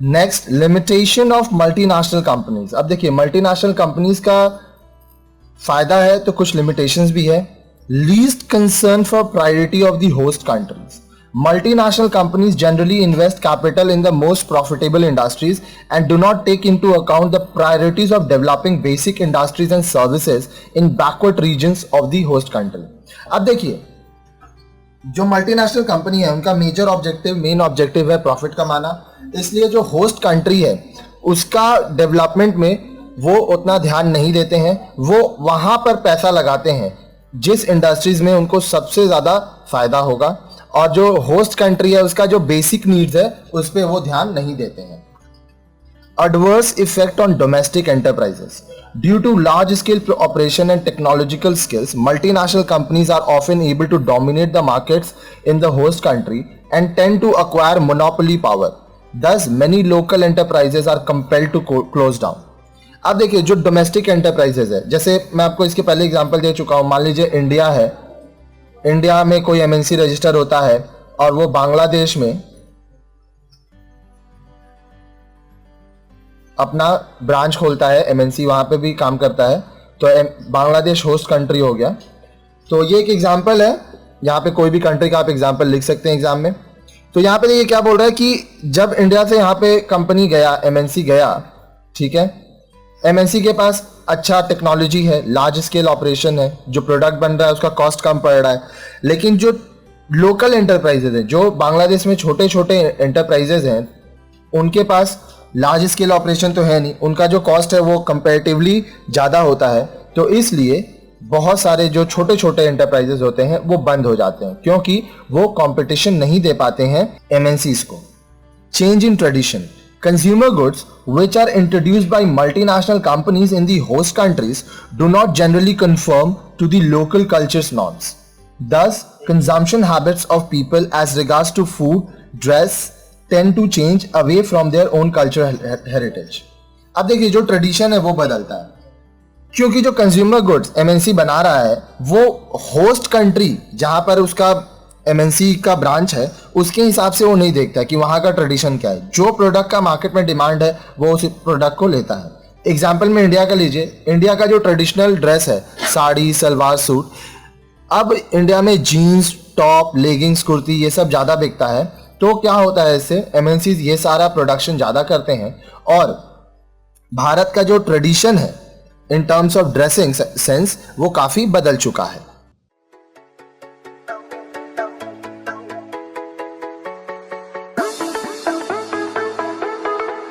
Next, limitation of multinational companies. अब देखिए multinational companies का फायदा है तो कुछ लिमिटेशंस भी है। Least concern for priority of the host countries. Multinational companies generally invest capital in the most profitable industries and do not take into account the priorities of developing basic industries and services in backward regions of the host country. अब देखिए जो multinational company है उनका main objective है profit कमाना, इसलिए जो host country है उसका डेवलपमेंट में वो उतना ध्यान नहीं देते हैं। वो वहां पर पैसा लगाते हैं जिस इंडस्ट्रीज में उनको सबसे ज्यादा फायदा होगा, और जो होस्ट कंट्री है उसका जो बेसिक नीड्स है उस पर वो ध्यान नहीं देते हैं। Adverse effect on domestic enterprises. Due to large scale operation and technological skills, multinational companies are often able to dominate the markets in the host country and tend to acquire monopoly power. Thus many local enterprises are compelled to close down. अब देखिए जो domestic enterprises है, जैसे मैं आपको इसके पहले example दे चुका हूं, मान लीजिए इंडिया है, इंडिया में कोई एमएनसी रजिस्टर होता है और वो बांग्लादेश में अपना ब्रांच खोलता है, एमएनसी वहां पे भी काम करता है, तो बांग्लादेश होस्ट कंट्री हो गया। तो ये एक एग्जांपल है, यहाँ पे कोई भी कंट्री का आप एग्जांपल लिख सकते हैं एग्जाम में। तो यहाँ पे देखिए क्या बोल रहा है कि जब इंडिया से यहाँ पे कंपनी गया, एमएनसी गया, ठीक है, एमएनसी के पास अच्छा टेक्नोलॉजी है, लार्ज स्केल ऑपरेशन है, जो प्रोडक्ट बन रहा है उसका कॉस्ट कम पड़ रहा है, लेकिन जो लोकल एंटरप्राइजेज हैं, जो बांग्लादेश में छोटे छोटे एंटरप्राइजेज हैं, उनके पास लार्ज स्केल ऑपरेशन तो है नहीं, उनका जो कॉस्ट है वो कंपैरेटिवली ज़्यादा होता है, तो इसलिए बहुत सारे जो छोटे छोटे एंटरप्राइजेज होते हैं वो बंद हो जाते हैं, क्योंकि वो कंपटीशन नहीं दे पाते हैं एमएनसीज को। Change in tradition. Consumer goods which are introduced by multinational companies in the host countries do not generally conform to the local culture's norms. Thus, consumption habits of people as regards to food, dress tend to change away from their own cultural heritage. अब देखिए जो tradition है वो बदलता है, क्योंकि जो consumer goods MNC बना रहा है वो होस्ट कंट्री जहां पर उसका एमएनसी का ब्रांच है उसके हिसाब से वो नहीं देखता कि वहाँ का ट्रेडिशन क्या है। जो प्रोडक्ट का मार्केट में डिमांड है वो उस प्रोडक्ट को लेता है। एग्जाम्पल में इंडिया का लीजिए, इंडिया का जो ट्रेडिशनल ड्रेस है साड़ी, सलवार सूट, अब इंडिया में जीन्स, टॉप, लेगिंग्स, कुर्ती ये सब ज़्यादा बिकता है। तो क्या होता है, इससे एमएनसीज ये सारा प्रोडक्शन ज़्यादा करते हैं और भारत का जो ट्रेडिशन है in terms of dressing sense वो काफ़ी बदल चुका है।